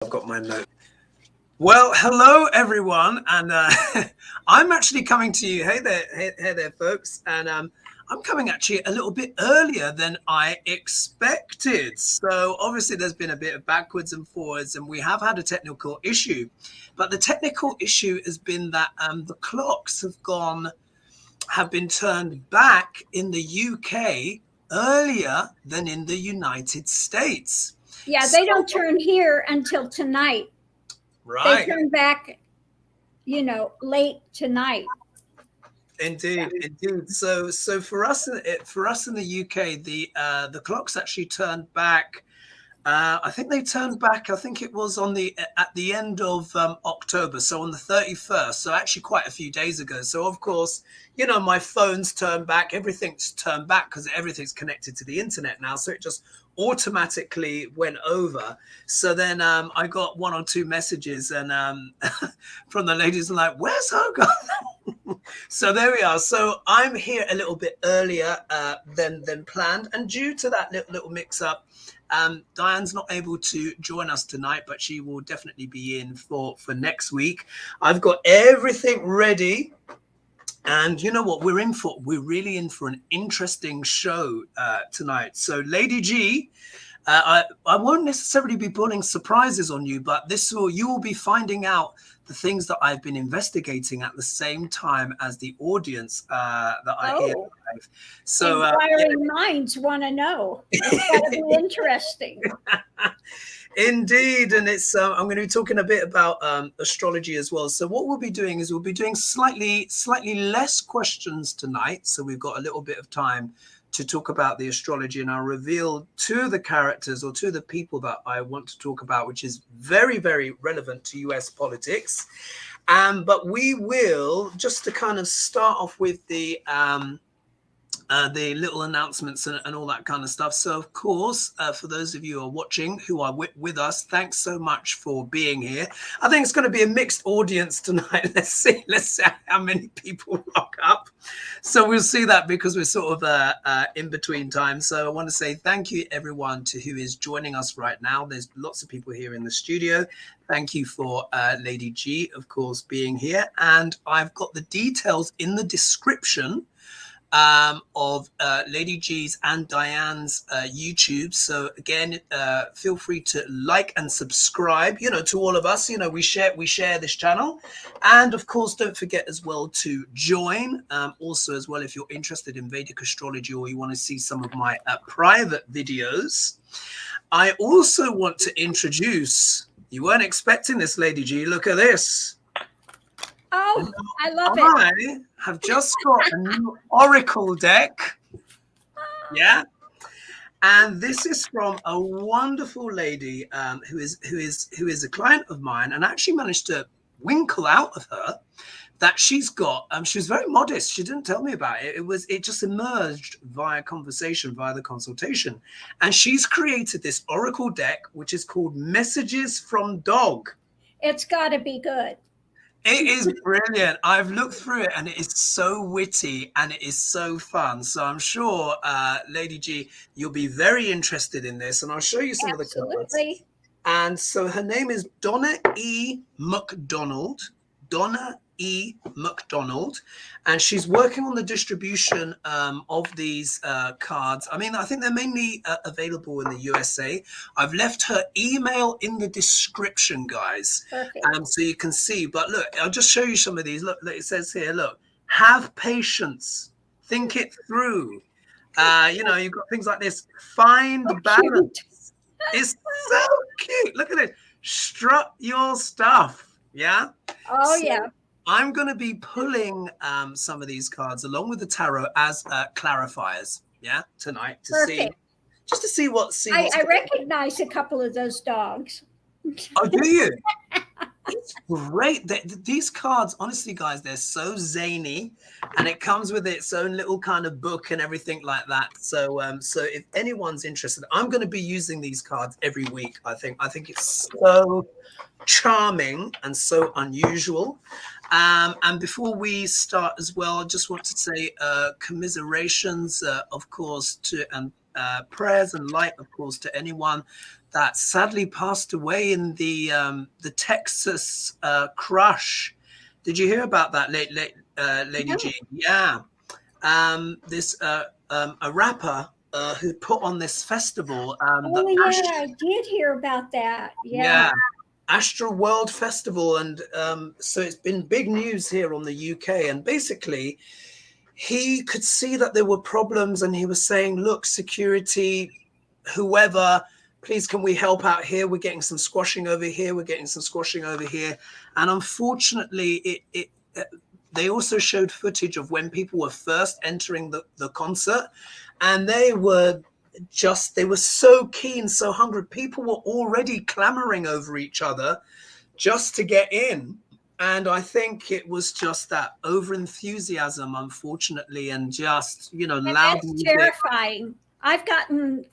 I've got my note. Well, hello everyone, and I'm actually coming to you. Hey there, folks, and I'm coming actually a little bit earlier than I expected. So obviously, there's been a bit of backwards and forwards, and we have had a technical issue. But the technical issue has been that the clocks have been turned back in the UK earlier than in the United States. Yeah, they don't turn here until tonight. Right. They turn back, late tonight. Indeed. So for us in the UK, the clocks actually turned back. I think they turned back. I think it was at the end of October, so on the 31st. So actually, quite a few days ago. So of course, my phone's turned back. Everything's turned back because everything's connected to the internet now. So it just automatically went over. So then I got one or two messages and from the ladies like, "Where's HoDiGa's?" So there we are. So I'm here a little bit earlier than planned, and due to that little mix-up. Diane's not able to join us tonight, but she will definitely be in for next week. I've got everything ready. And you know what we're in for? We're really in for an interesting show tonight. So Lady G, I won't necessarily be pulling surprises on you, but you will be finding out the things that I've been investigating at the same time as the audience that I hear live. So inquiring minds want to know. It's got to be interesting. Indeed, and it's I'm going to be talking a bit about astrology as well. So what we'll be doing is we'll be doing slightly less questions tonight. So we've got a little bit of time to talk about the astrology, and I'll reveal to the characters or to the people that I want to talk about, which is very, very relevant to US politics. But we will, just to kind of start off with the little announcements and all that kind of stuff. So, of course, for those of you who are watching, who are with us, thanks so much for being here. I think it's going to be a mixed audience tonight. Let's see how many people rock up. So we'll see that because we're sort of in between time. So I want to say thank you, everyone, to who is joining us right now. There's lots of people here in the studio. Thank you for Lady G, of course, being here. And I've got the details in the description of Lady G's and Diane's YouTube. So again, feel free to like and subscribe, to all of us. We share this channel. And of course, don't forget as well to join. Also as well, if you're interested in Vedic astrology or you want to see some of my private videos. I also want to introduce, you weren't expecting this, Lady G, look at this. Oh, I love it. I have just got a new Oracle deck. Yeah. And this is from a wonderful lady who is a client of mine, and I actually managed to winkle out of her that she's got, she was very modest. She didn't tell me about it. It just emerged via conversation, via the consultation. And she's created this Oracle deck, which is called Messages from Dog. It's got to be good. It is brilliant. I've looked through it and it is so witty and it is so fun. So I'm sure, Lady G, you'll be very interested in this. And I'll show you some of the cards. And so her name is Donna E. McDonald. Donna E. McDonald. And she's working on the distribution of these cards. I mean, I think they're mainly available in the USA. I've left her email in the description, guys. So you can see. But look, I'll just show you some of these. Look, it says here, look, have patience. Think it through. You've got things like this. Find balance. It's so cute. Look at it. Strut your stuff. Yeah. Oh, yeah. I'm going to be pulling some of these cards along with the tarot as clarifiers, tonight to see what. I recognize a couple of those dogs. Oh, do you? It's great. These cards, honestly, guys, they're so zany, and it comes with its own little kind of book and everything like that. So, so if anyone's interested, I'm going to be using these cards every week. I think it's so charming and so unusual. And before we start as well, I just want to say commiserations, of course, to prayers and light, of course, to anyone that sadly passed away in the Texas crush. Did you hear about that, Lady No. G? Yeah. This a rapper who put on this festival. Oh, yeah, I did hear about that. Yeah. Yeah, Astro World Festival, and so it's been big news here on the UK. And basically, he could see that there were problems, and he was saying, "Look, security, whoever, please, can we help out here? We're getting some squashing over here. We're getting some squashing over here." And unfortunately, they also showed footage of when people were first entering the concert, and they were so keen, so hungry. People were already clamoring over each other just to get in. And I think it was just that over enthusiasm, unfortunately, and just, loud That's music. terrifying. I've gotten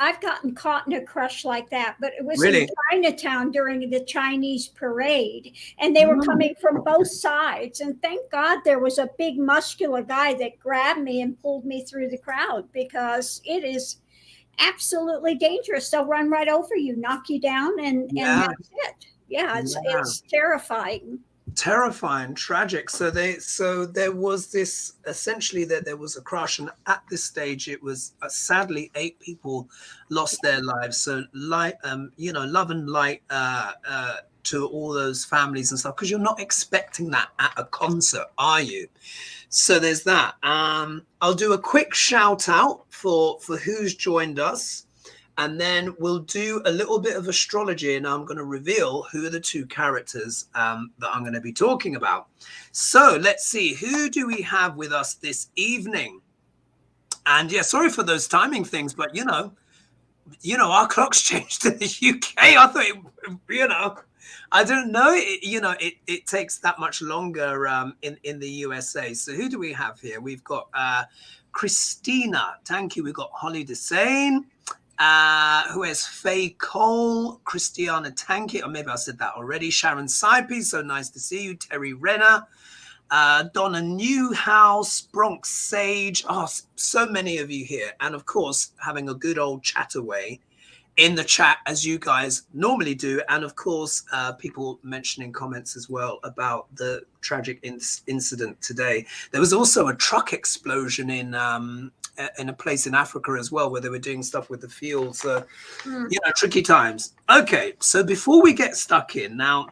caught in a crush like that, but it was Really? in Chinatown during the Chinese parade, and they were coming from both sides. And thank God there was a big muscular guy that grabbed me and pulled me through the crowd, because it is absolutely dangerous. They'll run right over you, knock you down, and that's it. Yeah, it's terrifying. Terrifying, tragic. So there was this, essentially, that there was a crush, and at this stage it was sadly 8 people lost their lives. So love and light to all those families and stuff, because you're not expecting that at a concert, are you? So there's that. I'll do a quick shout out for who's joined us, and then we'll do a little bit of astrology, and I'm going to reveal who are the 2 characters that I'm going to be talking about. So let's see, who do we have with us this evening? And yeah, sorry for those timing things, but our clocks changed in the UK. I thought, I don't know. It takes that much longer in the USA. So who do we have here? We've got Christina. Thank you. We've got Holly Desane. Who has Faye Cole, Christiana Tankett, or maybe I said that already. Sharon Saipi, so nice to see you. Terry Renner, Donna Newhouse, Bronx Sage. Oh, so many of you here. And of course, having a good old chat away in the chat, as you guys normally do. And of course, people mentioning comments as well about the tragic incident today. There was also a truck explosion in a place in Africa as well, where they were doing stuff with the fuel. So, tricky times. Okay, so before we get stuck in, now,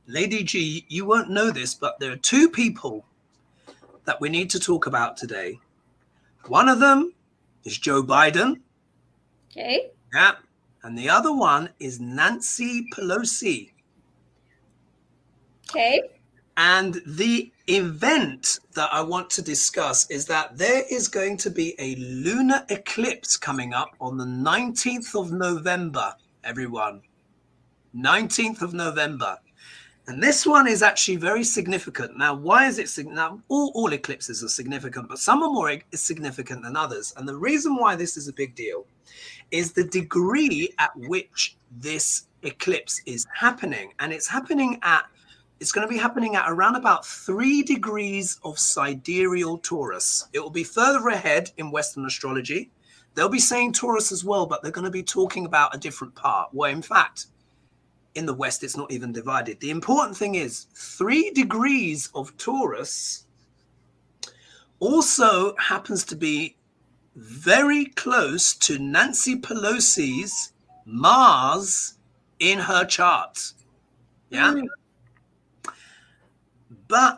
Lady G, you won't know this, but there are 2 people that we need to talk about today. One of them is Joe Biden. Okay. Yeah. And the other one is Nancy Pelosi. Okay. And the event that I want to discuss is that there is going to be a lunar eclipse coming up on the 19th of November, everyone. 19th of November. And this one is actually very significant. Now, why is it significant? Now, all eclipses are significant, but some are more significant than others. And the reason why this is a big deal is the degree at which this eclipse is happening. And it's going to be happening at around about 3 degrees of sidereal Taurus. It will be further ahead in Western astrology. They'll be saying Taurus as well, but they're going to be talking about a different part. Well, in fact, in the West, it's not even divided. The important thing is 3 degrees of Taurus also happens to be very close to Nancy Pelosi's Mars in her chart. Yeah.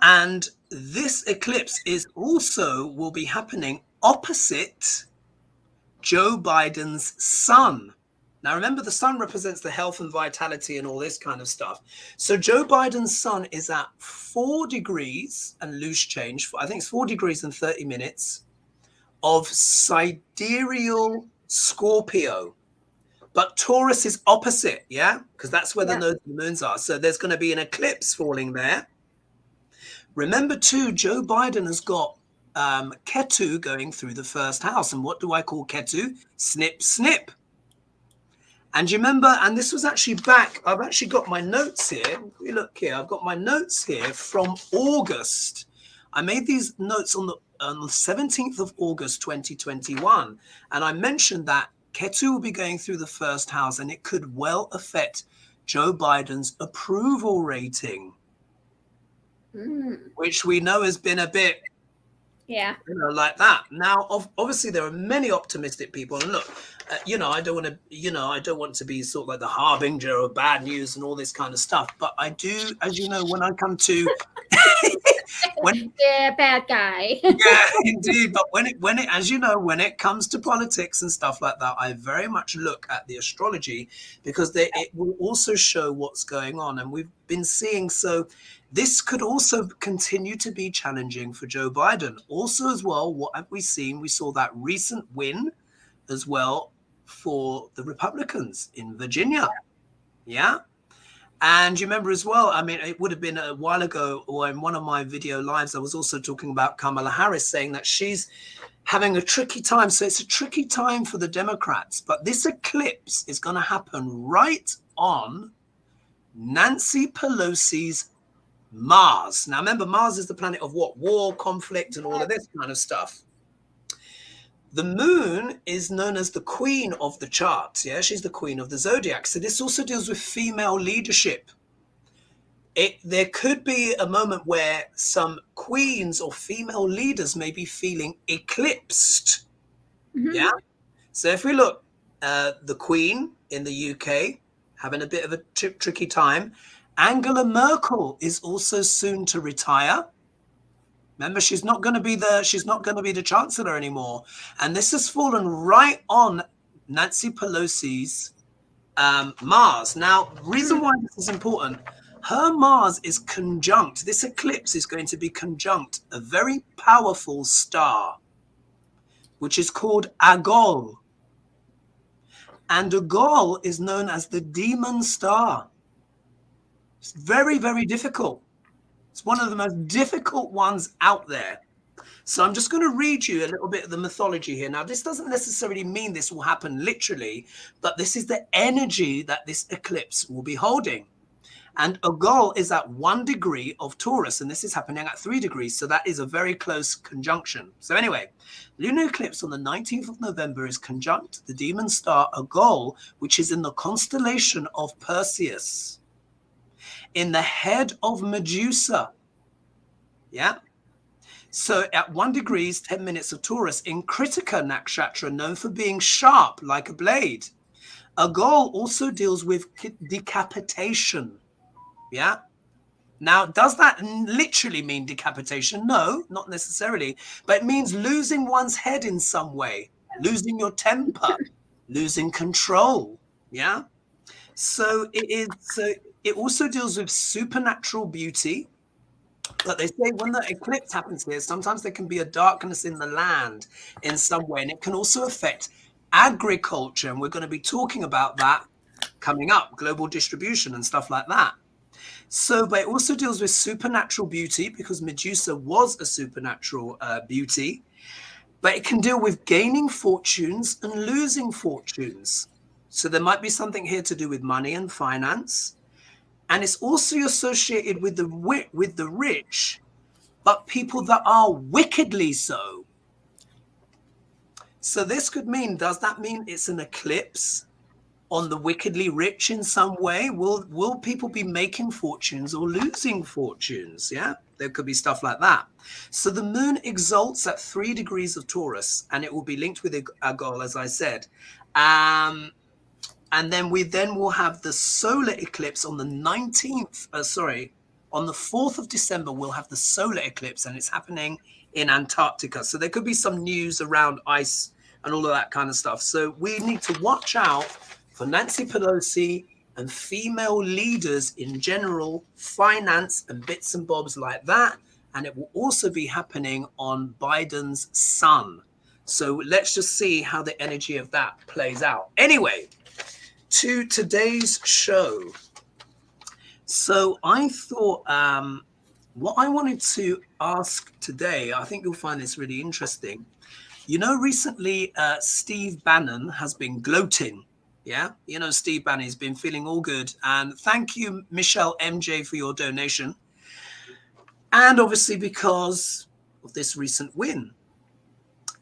And this eclipse will be happening opposite Joe Biden's sun. Now, remember, the sun represents the health and vitality and all this kind of stuff. So Joe Biden's sun is at 4 degrees and loose change. I think it's 4 degrees and 30 minutes of sidereal Scorpio. But Taurus is opposite, yeah? Because that's where the nodes and the moons are. So there's going to be an eclipse falling there. Remember, too, Joe Biden has got Ketu going through the first house. And what do I call Ketu? Snip, snip. And you remember, and this was actually back, I've actually got my notes here. Look here, I've got my notes here from August. I made these notes on the 17th of August, 2021. And I mentioned that Ketu will be going through the first house, and it could well affect Joe Biden's approval rating, which we know has been a bit, like that. Now, obviously, there are many optimistic people, and look, I don't want to be sort of like the harbinger of bad news and all this kind of stuff. But I do, as you know, when I come to bad guy. Yeah, indeed. But when it, as you know, when it comes to politics and stuff like that, I very much look at the astrology, because it will also show what's going on, and we've been seeing. So this could also continue to be challenging for Joe Biden. Also, as well, what have we seen? We saw that recent win as well for the Republicans in Virginia. Yeah. And you remember as well, I mean, it would have been a while ago, or in one of my video lives, I was also talking about Kamala Harris, saying that she's having a tricky time. So it's a tricky time for the Democrats. But this eclipse is going to happen right on Nancy Pelosi's Mars. Now, remember, Mars is the planet of what? War, conflict, and all of this kind of stuff. The moon is known as the queen of the chart. Yeah, she's the queen of the zodiac. So this also deals with female leadership. There could be a moment where some queens or female leaders may be feeling eclipsed. Yeah. So if we look, the Queen in the UK having a bit of a tricky time. Angela Merkel is also soon to retire. Remember, she's not going to be the chancellor anymore. And this has fallen right on Nancy Pelosi's Mars. Now, reason why this is important, her Mars is conjunct. This eclipse is going to be conjunct a very powerful star, which is called Algol. And Algol is known as the demon star. It's very, very difficult. It's one of the most difficult ones out there. So I'm just going to read you a little bit of the mythology here. Now, this doesn't necessarily mean this will happen literally, but this is the energy that this eclipse will be holding. And Algol is at 1 degree of Taurus, and this is happening at 3 degrees. So that is a very close conjunction. So anyway, lunar eclipse on the 19th of November is conjunct the demon star Algol, which is in the constellation of Perseus, in the head of Medusa. Yeah. So at 1 degrees, 10 minutes of Taurus in Kritika Nakshatra, known for being sharp like a blade. Algol also deals with decapitation. Yeah. Now, does that literally mean decapitation? No, not necessarily. But it means losing one's head in some way, losing your temper, losing control. Yeah. So it also deals with supernatural beauty. But they say when the eclipse happens here, sometimes there can be a darkness in the land in some way. And it can also affect agriculture. And we're going to be talking about that coming up, global distribution and stuff like that. So, but it also deals with supernatural beauty, because Medusa was a supernatural beauty. But it can deal with gaining fortunes and losing fortunes. So there might be something here to do with money and finance. And it's also associated with the rich, but people that are wickedly so. So this could mean, does that mean it's an eclipse on the wickedly rich in some way? Will people be making fortunes or losing fortunes? Yeah, there could be stuff like that. So the moon exalts at 3 degrees of Taurus, and it will be linked with Algol, as I said. And then we will have the solar eclipse on the 19th, on the 4th of December, we'll have the solar eclipse, and it's happening in Antarctica. So there could be some news around ice and all of that kind of stuff. So we need to watch out for Nancy Pelosi and female leaders in general, finance and bits and bobs like that. And it will also be happening on Biden's sun. So let's just see how the energy of that plays out. Anyway, to today's show. So I thought what I wanted to ask today, I think you'll find this really interesting. You know, recently Steve Bannon has been gloating. Yeah, you know, Steve Bannon has been feeling all good. And thank you, Michelle MJ, for your donation. And obviously because of this recent win.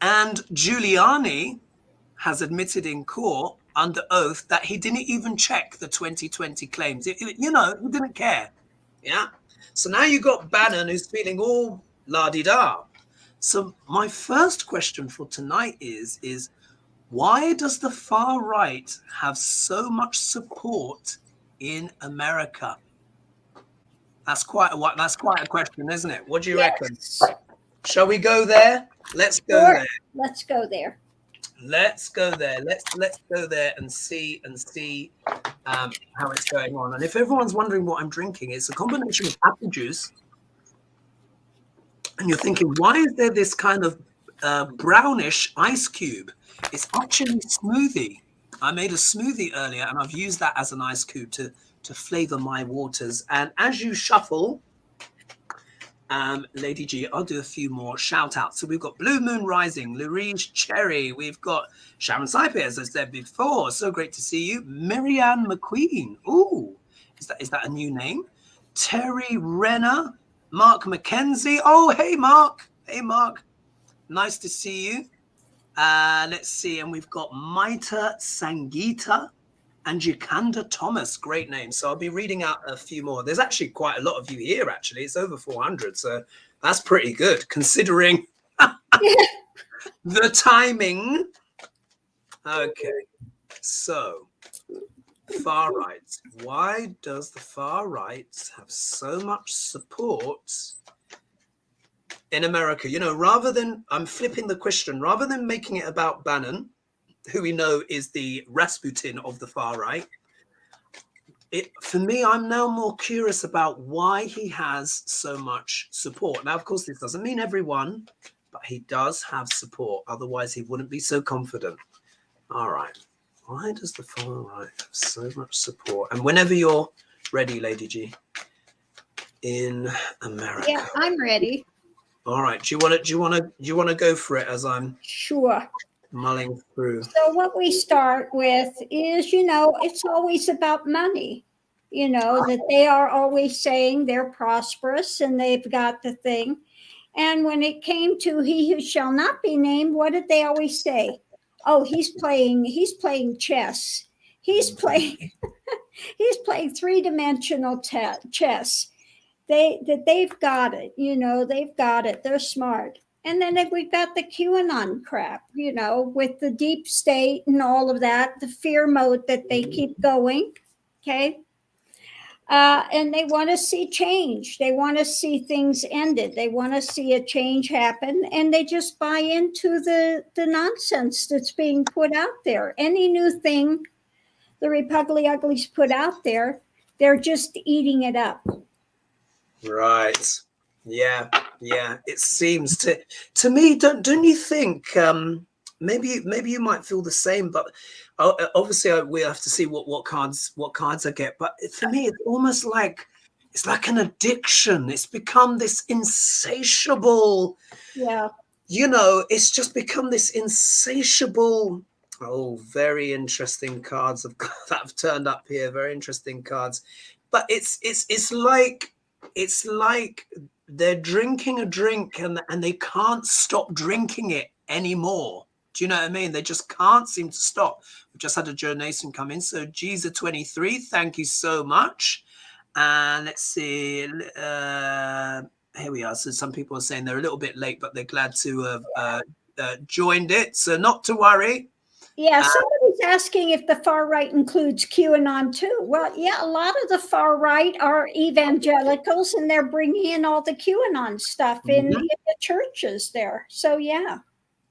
And Giuliani has admitted in court under oath that he didn't even check the 2020 claims. You know, he didn't care. Yeah. So now you got Bannon, who's feeling all la-di-da. So my first question for tonight is why does the far right have so much support in America? That's quite a question, isn't it? What do you reckon? Shall we go there? Let's go there. Let's go there. Let's go there. Let's go there and see how it's going on. And if everyone's wondering what I'm drinking, it's a combination of apple juice. And you're thinking, why is there this kind of brownish ice cube? It's actually smoothie. I made a smoothie earlier, and I've used that as an ice cube to flavor my waters. And as you shuffle, Lady G, I'll do a few more shout outs. So we've got Blue Moon Rising, Louise Cherry, we've got Sharon Saipe, as I said before. So great to see you. Marianne McQueen. Ooh, is that a new name? Terry Renner, Mark McKenzie. Oh, hey Mark. Hey Mark. Nice to see you. Let's see, and we've got Maita Sangita and Jikanda Thomas. Great name. So I'll be reading out a few more. There's actually quite a lot of you here, actually. It's over 400, so that's pretty good, considering the timing. Okay, so far right. Why does the far right have so much support in America? You know, rather than, I'm flipping the question, rather than making it about Bannon, who we know is the Rasputin of the far right, for me, I'm now more curious about why he has so much support. Now, of course, this doesn't mean everyone, but he does have support. Otherwise, he wouldn't be so confident. All right. Why does the far right have so much support? And whenever you're ready, Lady G, in America. Yeah, I'm ready. All right. Do you want to go for it as I'm sure mulling through? So what we start with is, you know, it's always about money. You know, that they are always saying they're prosperous and they've got the thing. And when it came to he who shall not be named, what did they always say? Oh, he's playing chess. He's playing three-dimensional chess. They've got it, you know, they've got it. They're smart. And then we've got the QAnon crap, you know, with the deep state and all of that, the fear mode that they keep going. Okay. And they want to see change. They want to see things ended. They want to see a change happen. And they just buy into the nonsense that's being put out there. Any new thing the Republic Uglies put out there, they're just eating it up. Right. Yeah. It seems to me. Don't you think? Maybe you might feel the same, but obviously we have to see what cards I get. But for me, it's almost like it's like an addiction. It's become this insatiable. Yeah. You know, it's just become this insatiable. Oh, very interesting cards that have turned up here. Very interesting cards, but it's like they're drinking a drink and they can't stop drinking it anymore. Do you know what I mean? They just can't seem to stop. We've just had a donation come in. So G's 23, thank you so much. And let's see. Here we are. So some people are saying they're a little bit late, but they're glad to have joined it. So not to worry. Yeah, somebody's asking if the far right includes QAnon too. Well, yeah, a lot of the far right are evangelicals, and they're bringing in all the QAnon stuff in the churches there. So yeah,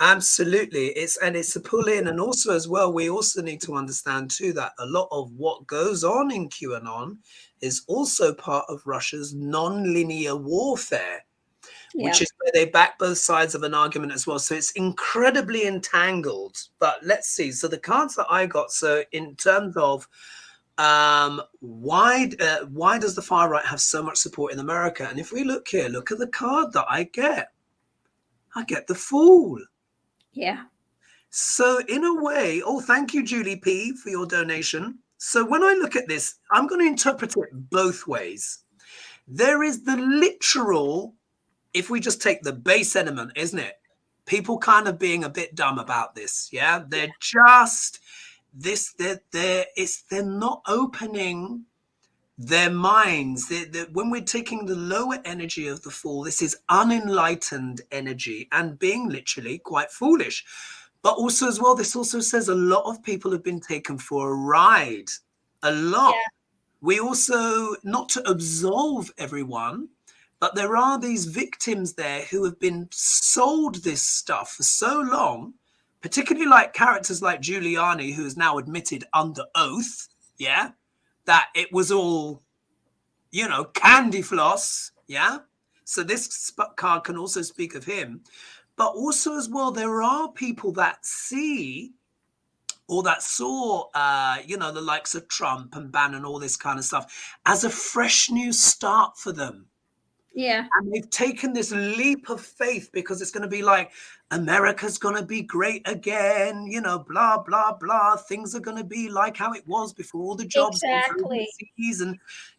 absolutely, it's a pull in, and also as well, we also need to understand too that a lot of what goes on in QAnon is also part of Russia's non-linear warfare. Which is where they back both sides of an argument as well. So it's incredibly entangled. But let's see. So the cards that I got. So in terms of why does the far right have so much support in America? And if we look here, look at the card that I get. I get the Fool. Yeah. So in a way, thank you, Julie P, for your donation. So when I look at this, I'm going to interpret it both ways. There is the literal. If we just take the base element, isn't it? people kind of being a bit dumb about this. Yeah, they're just they're not opening their minds. When we're taking the lower energy of the Fool, this is unenlightened energy and being literally quite foolish. But also as well, this also says a lot of people have been taken for a ride. A lot. Yeah. We also, not to absolve everyone, but there are these victims there who have been sold this stuff for so long, particularly like characters like Giuliani, who has now admitted under oath, yeah, that it was all, you know, candy floss, yeah. So this card can also speak of him. But also as well, there are people that see or that saw, you know, the likes of Trump and Bannon, all this kind of stuff, as a fresh new start for them. Yeah. And they've taken this leap of faith because it's going to be like, America's going to be great again, you know, blah, blah, blah. Things are going to be like how it was before all the jobs Exactly. overseas, and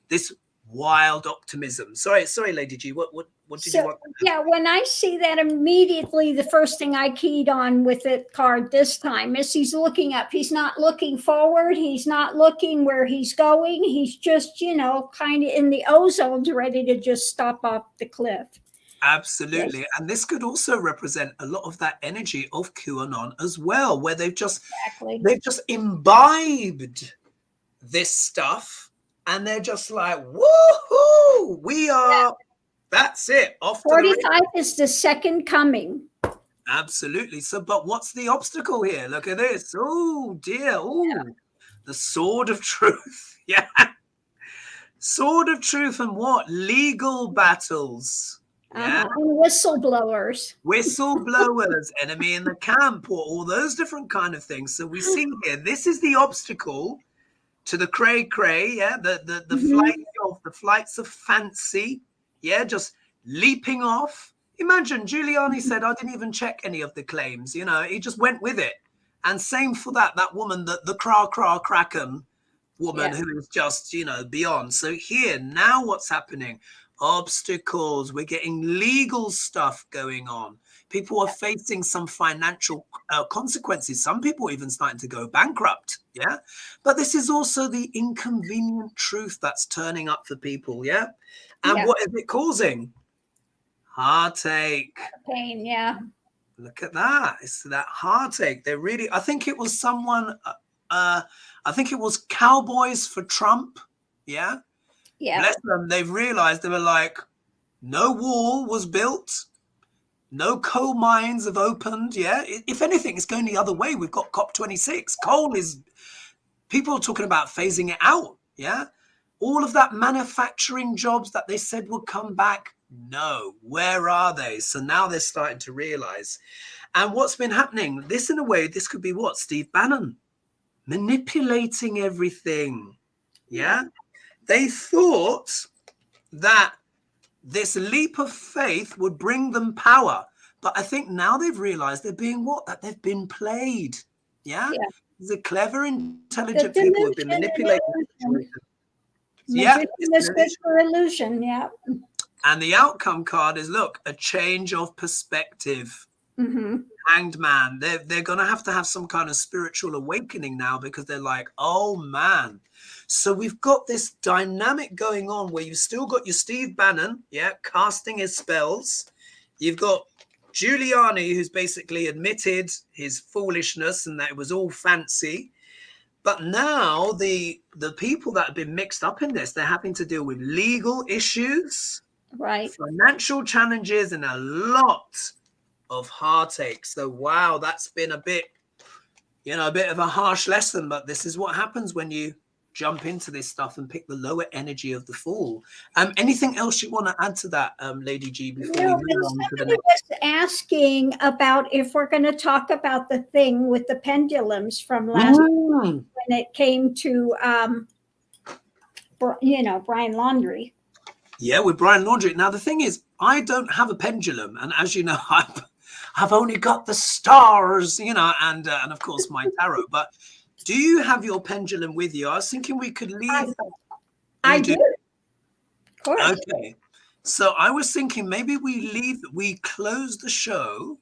this wild optimism. Sorry, Lady G, what did you want? Yeah, when I see that, immediately the first thing I keyed on with the card this time is he's looking up. He's not looking forward. He's not looking where he's going. He's just, you know, kind of in the ozone, ready to just stop off the cliff. Absolutely. Yes. And this could also represent a lot of that energy of QAnon as well, where they've just imbibed this stuff and they're just like, woohoo, we are, that's it. Off 45 is the second coming. Absolutely. So, but what's the obstacle here? Look at this. Oh dear. Oh, yeah. The sword of truth. Yeah. Sword of truth and what? Legal battles. Yeah. And whistleblowers. Whistleblowers, enemy in the camp, or all those different kind of things. So we see here, this is the obstacle to the cray-cray, yeah, the flights of fancy, yeah, just leaping off. Imagine Giuliani said, I didn't even check any of the claims, you know, he just went with it. And same for that woman, the Kraken woman, who is just, you know, beyond. So here, now what's happening? Obstacles, we're getting legal stuff going on. People are facing some financial consequences. Some people even starting to go bankrupt, yeah? But this is also the inconvenient truth that's turning up for people, yeah? And what is it causing? Heartache. Pain, yeah. Look at that. It's that heartache. They're really, I think it was someone, I think it was Cowboys for Trump, yeah? Yeah. Bless them. They've realized, they were like, no wall was built. No coal mines have opened. Yeah. If anything, it's going the other way. We've got COP26. Coal is, people are talking about phasing it out. Yeah. All of that manufacturing jobs that they said would come back. No. Where are they? So now they're starting to realize. And what's been happening? This, in a way, this could be what? Steve Bannon manipulating everything. Yeah. They thought that this leap of faith would bring them power. But I think now they've realized they're being what? That they've been played. Yeah? The clever, intelligent people who have been manipulated. Yeah. It's good for illusion, yeah. And the outcome card is, look, a change of perspective. Mm-hmm. Hanged man. They're going to have some kind of spiritual awakening now, because they're like, oh, man. So we've got this dynamic going on where you've still got your Steve Bannon, yeah, casting his spells. You've got Giuliani, who's basically admitted his foolishness and that it was all fancy. But now the people that have been mixed up in this, they're having to deal with legal issues, right, financial challenges, and a lot of heartache. So, wow, that's been a bit, you know, a bit of a harsh lesson. But this is what happens when you jump into this stuff and pick the lower energy of the Fool. Anything else you want to add to that, Lady G, before we move on to the next? Was asking about if we're going to talk about the thing with the pendulums from last week when it came to, you know, Brian Laundrie. Yeah, with Brian Laundrie. Now, the thing is, I don't have a pendulum. And as you know, I've only got the stars, you know, and of course my tarot. But do you have your pendulum with you? I was thinking we could leave. I do. Of course. Okay. So I was thinking maybe we close the show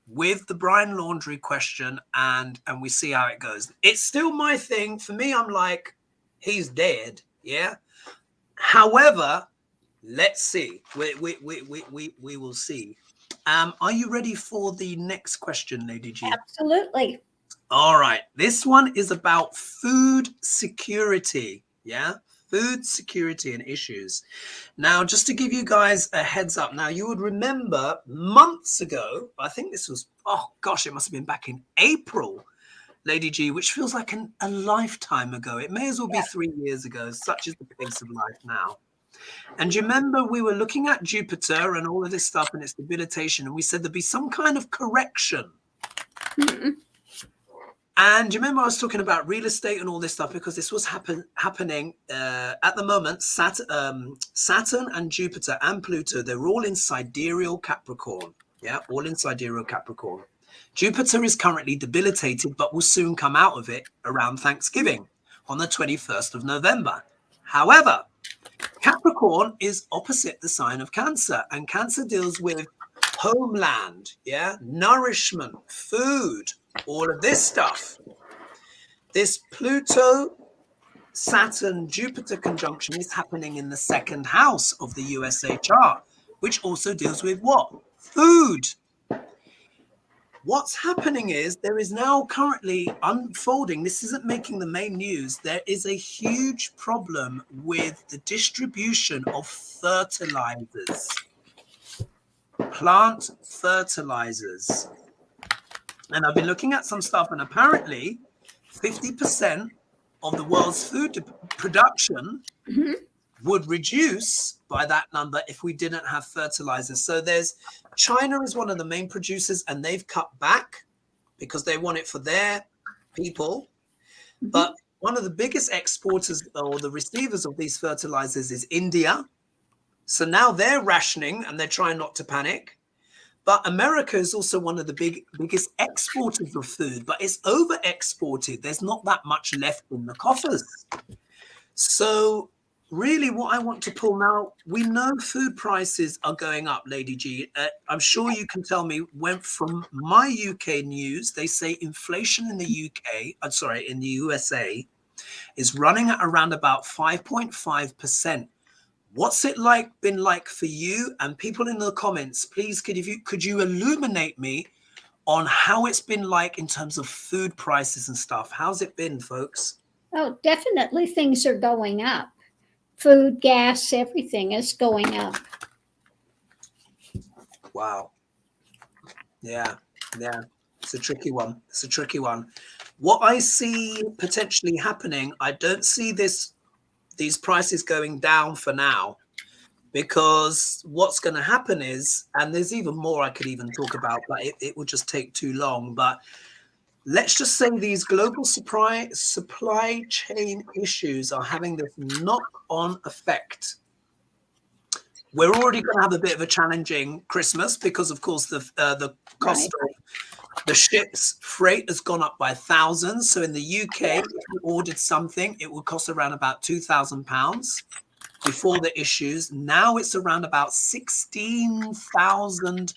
with the Brian Laundrie question, and we see how it goes. It's still my thing. For me, I'm like, he's dead. Yeah. However, let's see. We will see. Are you ready for the next question, Lady G? Absolutely. All right. This one is about food security. Yeah. Food security and issues. Now, just to give you guys a heads up, now you would remember months ago, I think this was, oh gosh, it must have been back in April, Lady G, which feels like a lifetime ago. It may as well be 3 years ago. Such is the pace of life now. And you remember we were looking at Jupiter and all of this stuff and its debilitation, and we said there'd be some kind of correction. Mm-hmm. And you remember I was talking about real estate and all this stuff because this was happening at the moment. Saturn and Jupiter and Pluto, they're all in sidereal Capricorn. Yeah, all in sidereal Capricorn. Jupiter is currently debilitated, but will soon come out of it around Thanksgiving on the 21st of November. However, Capricorn is opposite the sign of Cancer, and Cancer deals with homeland, yeah, nourishment, food, all of this stuff. This Pluto, Saturn, Jupiter conjunction is happening in the second house of the USA chart, which also deals with what? Food. What's happening is there is now currently unfolding, this isn't making the main news, there is a huge problem with the distribution of fertilizers, plant fertilizers. And I've been looking at some stuff, and apparently 50% of the world's food production would reduce by that number if we didn't have fertilizers. So China is one of the main producers, and they've cut back because they want it for their people. But one of the biggest exporters or the receivers of these fertilizers is India. So now they're rationing and they're trying not to panic. But America is also one of the biggest exporters of food, but it's over exported. There's not that much left in the coffers. So really what I want to pull now, we know food prices are going up, Lady G. I'm sure you can tell me, went from my UK news, they say inflation in the in the USA is running at around about 5.5%. What's it been like for you? And people in the comments, please, could you illuminate me on how it's been like in terms of food prices and stuff? How's it been, folks? Oh, definitely things are going up. Food, gas, everything is going up. Wow. Yeah. It's a tricky one. What I see potentially happening, I don't see these prices going down for now, because what's going to happen is, and there's even more I could even talk about, but it would just take too long. But let's just say these global supply chain issues are having this knock-on effect. We're already going to have a bit of a challenging Christmas because, of course, the cost of the ship's freight has gone up by thousands. So in the UK, if you ordered something, it would cost around about £2,000 before the issues. Now it's around about £16,000.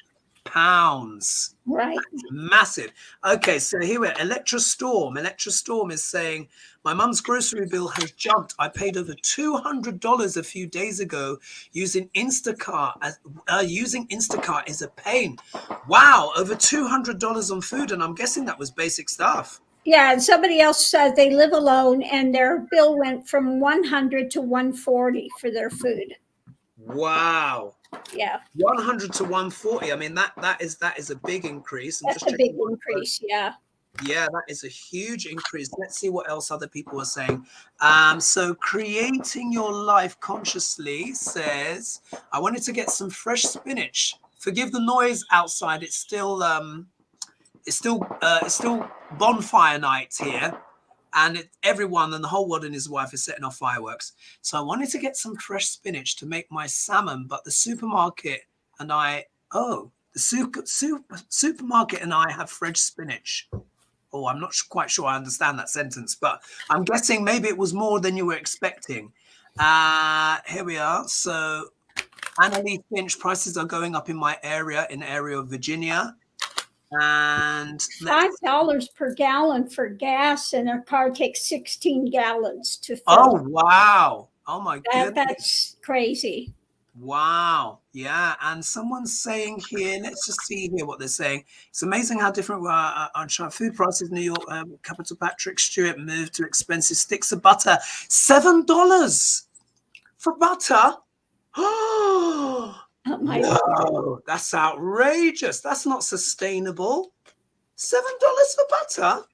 Right. Massive. Okay, so here we're Electrostorm. Electrostorm is saying, my mum's grocery bill has jumped. I paid over $200 a few days ago using Instacart. Using Instacart is a pain. Wow, over $200 on food, and I'm guessing that was basic stuff. Yeah, and somebody else said they live alone, and their bill went from $100 to $140 for their food. Wow. Yeah. 100 to 140. I mean, that is a big increase. That's a big increase. Yeah. Yeah, that is a huge increase. Let's see what else other people are saying. So creating your life consciously says, I wanted to get some fresh spinach. Forgive the noise outside. It's still bonfire night here, and everyone and the whole world and his wife is setting off fireworks. So I wanted to get some fresh spinach to make my salmon, but the supermarket and supermarket and I have fresh spinach. Oh, I'm not quite sure I understand that sentence, but I'm guessing maybe it was more than you were expecting. Here we are. So Annalie Finch, prices are going up in my area, of Virginia. And $5 per gallon for gas, and a car takes 16 gallons to fill. Oh, wow. Oh, my goodness. That's crazy. Wow. Yeah. And someone's saying here, let's just see here what they're saying. It's amazing how different we are on food prices. New York, Capital Patrick Stewart moved to expensive sticks of butter. $7 for butter. Oh, my God. That's outrageous. That's not sustainable. $7 for butter.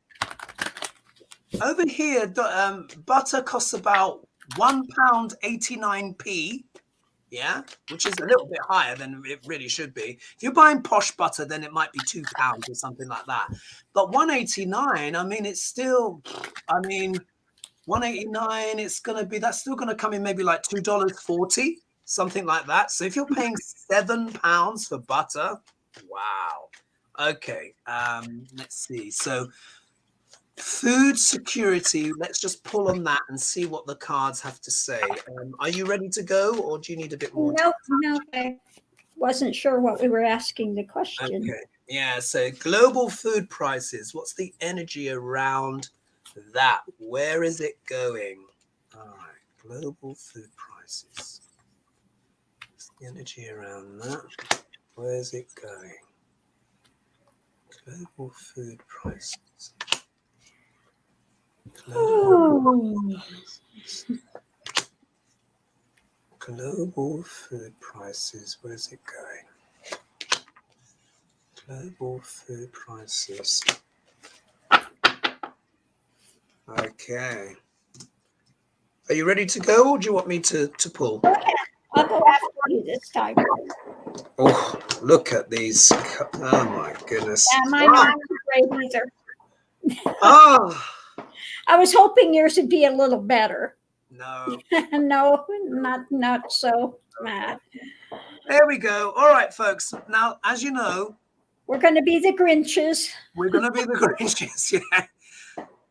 Over here, butter costs about £1.89p. Yeah, which is a little bit higher than it really should be. If you're buying posh butter, then it might be £2 or something like that. But £1.89, I mean, it's still, I mean, £1.89, it's going to be, that's still going to come in maybe like $2.40, something like that. So if you're paying £7 for butter, wow. Okay, let's see. So food security, let's just pull on that and see what the cards have to say. Are you ready to go, or do you need a bit more time? No, I wasn't sure what we were asking the question. Okay, yeah, so global food prices, what's the energy around that? Where is it going? All right, global food prices. What's the energy around that? Where's it going? Global food prices. Global food prices, where's it going? Global food prices. Okay. Are you ready to go, or do you want me to pull? Go ahead. I'll go after you this time. Oh, look at these. Oh, my goodness. Yeah, mine aren't great either. Oh. I was hoping yours would be a little better. No. No, not so bad. There we go. All right, folks. Now, as you know, we're going to be the Grinches. We're going to be the Grinches, yeah.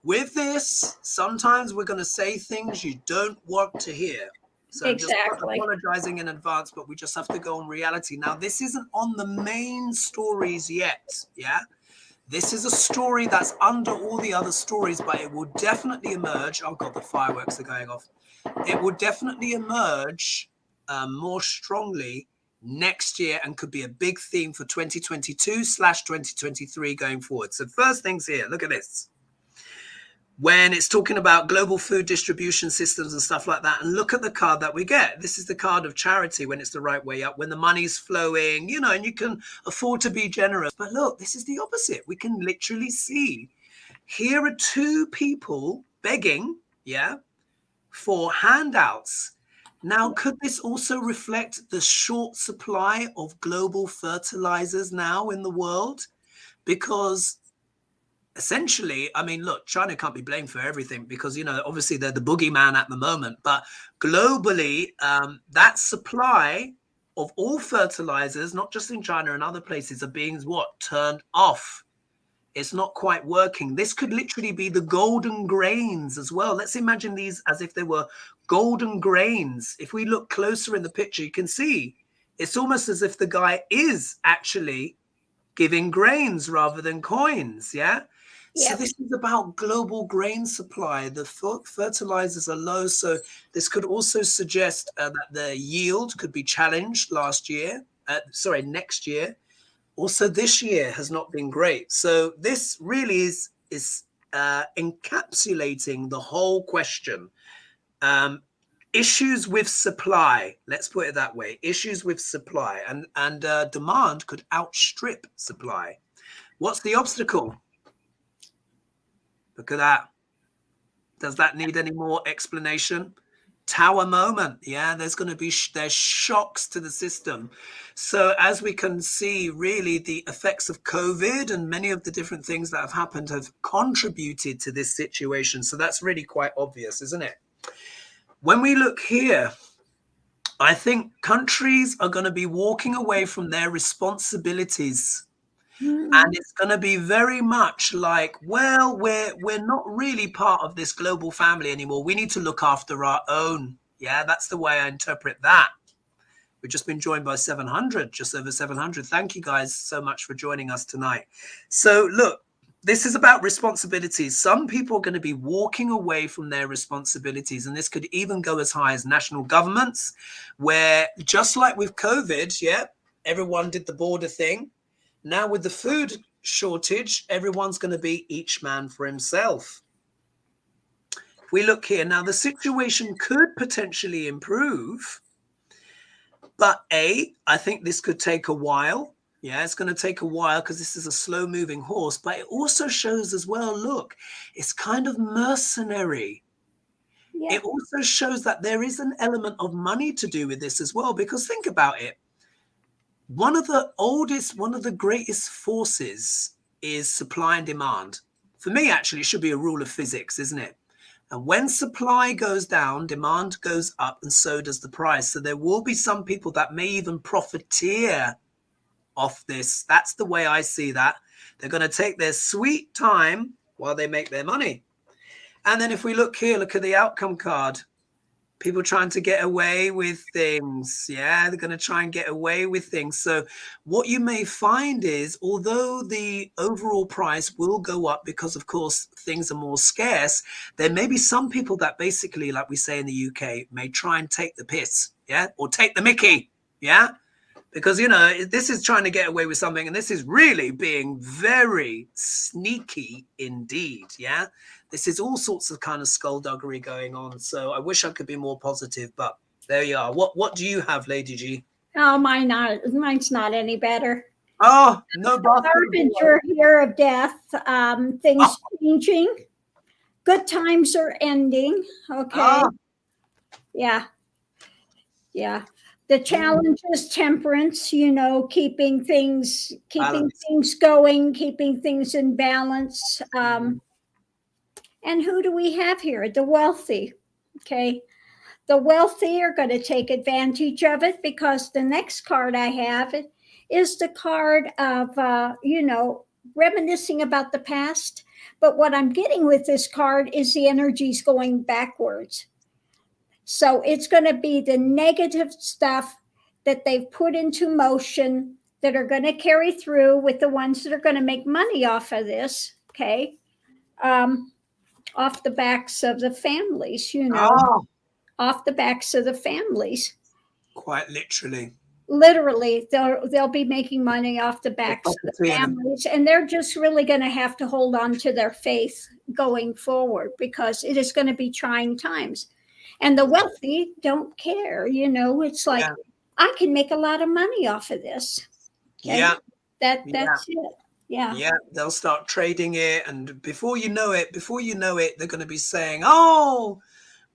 With this, sometimes we're going to say things you don't want to hear. So exactly. Just apologizing in advance, but we just have to go on reality. Now, this isn't on the main stories yet, yeah? This is a story that's under all the other stories, but it will definitely emerge. Oh, God, the fireworks are going off. It will definitely emerge more strongly next year and could be a big theme for 2022/2023 going forward. So first things here, look at this. When it's talking about global food distribution systems and stuff like that, and look at the card that we get. This is the card of charity when it's the right way up, when the money's flowing, you know, and you can afford to be generous. But look, this is the opposite. We can literally see here are two people begging, yeah, for handouts. Now, could this also reflect the short supply of global fertilizers now in the world? Because essentially, I mean, look, China can't be blamed for everything because, you know, obviously they're the boogeyman at the moment. But globally, that supply of all fertilizers, not just in China and other places, are being turned off. It's not quite working. This could literally be the golden grains as well. Let's imagine these as if they were golden grains. If we look closer in the picture, you can see it's almost as if the guy is actually giving grains rather than coins. Yeah. So this is about global grain supply. The fertilizers are low. So this could also suggest that the yield could be challenged next year. Also, this year has not been great. So this really is encapsulating the whole question. Issues with supply. Let's put it that way. Issues with supply and demand could outstrip supply. What's the obstacle? Look at that. Does that need any more explanation? Tower moment. Yeah, there's going to be there's shocks to the system. So as we can see, really the effects of COVID and many of the different things that have happened have contributed to this situation. So that's really quite obvious, isn't it? When we look here, I think countries are going to be walking away from their responsibilities. And it's going to be very much like, well, we're not really part of this global family anymore. We need to look after our own. Yeah, that's the way I interpret that. We've just been joined by 700, just over 700. Thank you guys so much for joining us tonight. So look, this is about responsibilities. Some people are going to be walking away from their responsibilities, and this could even go as high as national governments, where just like with COVID, yeah, everyone did the border thing. Now with the food shortage, everyone's going to be each man for himself. If we look here, now the situation could potentially improve, but I think this could take a while. Yeah, it's going to take a while because this is a slow moving horse, but it also shows as well, look, it's kind of mercenary. Yeah. It also shows that there is an element of money to do with this as well, because think about it. One of the greatest forces is supply and demand. For me, actually, it should be a rule of physics, isn't it? And when supply goes down, demand goes up, and so does the price. So there will be some people that may even profiteer off this. That's the way I see that. They're going to take their sweet time while they make their money. And then if we look here, look at the outcome card. People trying to get away with things. Yeah, they're going to try and get away with things. So what you may find is, although the overall price will go up because, of course, things are more scarce, there may be some people that basically, like we say in the UK, may try and take the piss, yeah, or take the mickey, yeah, because, you know, this is trying to get away with something, and this is really being very sneaky indeed, yeah. This is all sorts of kind of skullduggery going on. So I wish I could be more positive, but there you are. What do you have, Lady G? Oh, mine's not any better. Oh, no, harbinger here of death. Things changing. Good times are ending. Okay. Yeah. The challenge is temperance, you know, keeping things going, keeping things in balance. And who do we have here? The wealthy. Okay. The wealthy are going to take advantage of it, because the next card I have is the card of, reminiscing about the past. But what I'm getting with this card is the energies going backwards. So it's going to be the negative stuff that they've put into motion that are going to carry through with the ones that are going to make money off of this. Okay. Off the backs of the families, off the backs of the families. Quite literally. Literally, they'll be making money off the backs of the families, and they're just really going to have to hold on to their faith going forward, because it is going to be trying times. And the wealthy don't care, it's like, I can make a lot of money off of this. Okay? Yeah. That's it. Yeah, they'll start trading it, and before you know it, they're going to be saying, "Oh,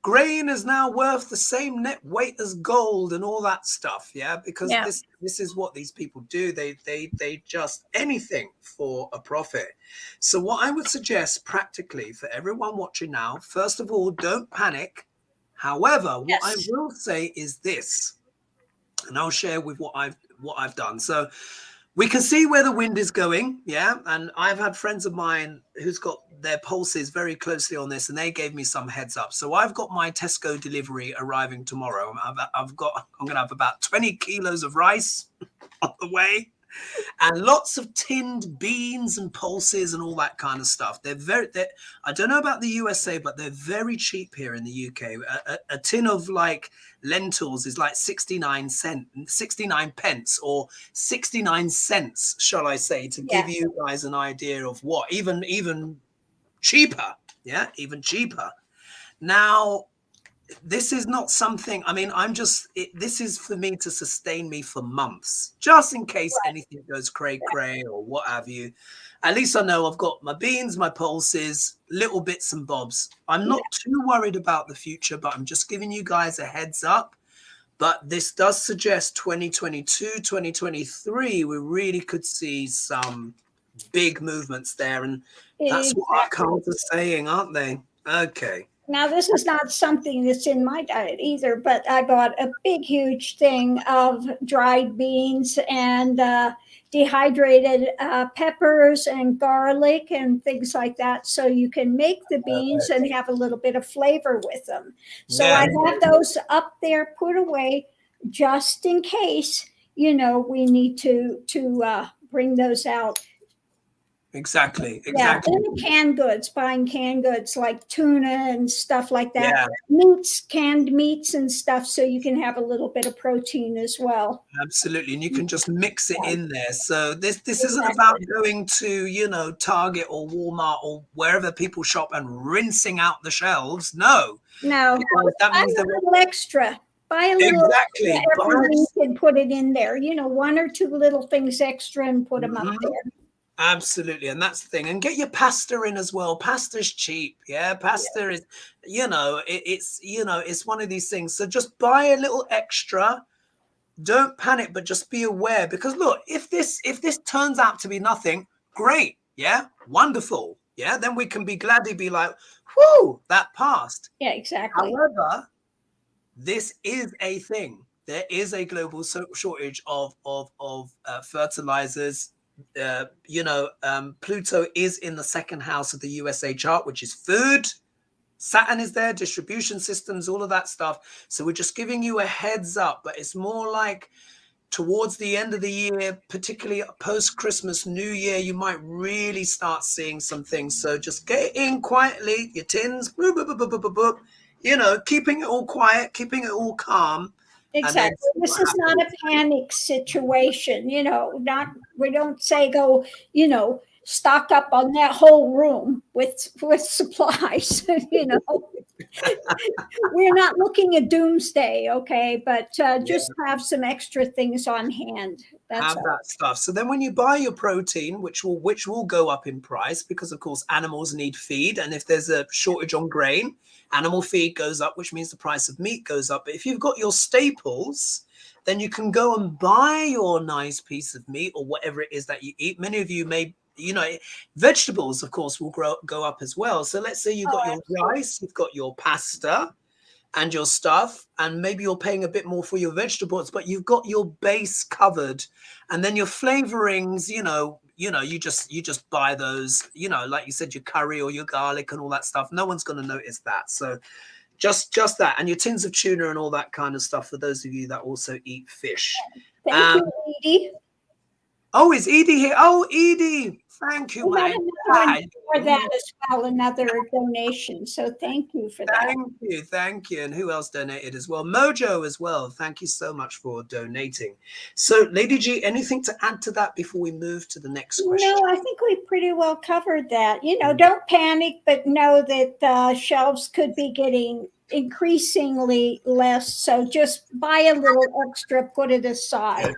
grain is now worth the same net weight as gold," and all that stuff. Yeah, because this is what these people do. They just anything for a profit. So what I would suggest practically for everyone watching now, first of all, don't panic. However, what I will say is this, and I'll share with what I've done. So we can see where the wind is going, yeah? And I've had friends of mine who's got their pulses very closely on this, and they gave me some heads up. So I've got my Tesco delivery arriving tomorrow. I'm going to have about 20 kilos of rice on the way, and lots of tinned beans and pulses and all that kind of stuff. I don't know about the USA, but they're very cheap here in the UK. A tin of like lentils is like 69 pence or 69 cents, shall I say, to give you guys an idea of what, even cheaper. Yeah, even cheaper. Now, this is not something, I mean, this is for me to sustain me for months, just in case anything goes cray or what have you. At least I know I've got my beans, my pulses, little bits and bobs. I'm not too worried about the future, but I'm just giving you guys a heads up. But this does suggest 2022, 2023, we really could see some big movements there. And that's what our cards are saying, aren't they? Okay. Now, this is not something that's in my diet either, but I bought a big, huge thing of dried beans and dehydrated peppers and garlic and things like that, so you can make the beans and have a little bit of flavor with them. So I have those up there, put away, just in case, we need to bring those out. Exactly. Yeah, and canned goods, buying canned goods like tuna and stuff like that. Yeah. Meats, canned meats and stuff, so you can have a little bit of protein as well. Absolutely. And you can just mix it in there. So this isn't Exactly. about going to, Target or Walmart or wherever people shop and rinsing out the shelves. No. No, That buy means a little extra. Buy a little exactly extra every week and put it in there. One or two little things extra and put them up there. Absolutely. And that's the thing. And get your pasta in as well. Pasta's cheap. Yeah. Pasta is, it's one of these things. So just buy a little extra. Don't panic, but just be aware, because look, if this turns out to be nothing, great. Yeah. Wonderful. Yeah. Then we can gladly be like, whoo, that passed. Yeah, exactly. However, this is a thing. There is a global shortage of fertilizers. Pluto is in the second house of the USA chart, which is food. Saturn is there, distribution systems, all of that stuff. So we're just giving you a heads up, but it's more like towards the end of the year, particularly post Christmas, New Year, you might really start seeing some things. So just get in quietly, your tins, keeping it all quiet, keeping it all calm. Exactly. This is not a panic situation, we don't say go, stock up on that whole room with supplies, We're not looking at doomsday, okay, but just have some extra things on hand. Have that stuff. So then when you buy your protein, which will go up in price, because of course animals need feed, and if there's a shortage on grain, animal feed goes up, which means the price of meat goes up. But if you've got your staples, then you can go and buy your nice piece of meat or whatever it is that you eat. Many of you may, vegetables, of course, will go up as well. So let's say you've got your rice, you've got your pasta and your stuff, and maybe you're paying a bit more for your vegetables, but you've got your base covered. And then your flavorings, you just buy those, like you said, your curry or your garlic and all that stuff. No one's going to notice that. So just that, and your tins of tuna and all that kind of stuff for those of you that also eat fish. Thank you, Edie. Oh, is Edie here? Oh, Edie, thank you, my for that as well, another donation. So thank you for that. Thank you. And who else donated as well? Mojo as well. Thank you so much for donating. So, Lady G, anything to add to that before we move to the next question? No, I think we pretty well covered that. Don't panic, but know that shelves could be getting increasingly less. So just buy a little extra, put it aside.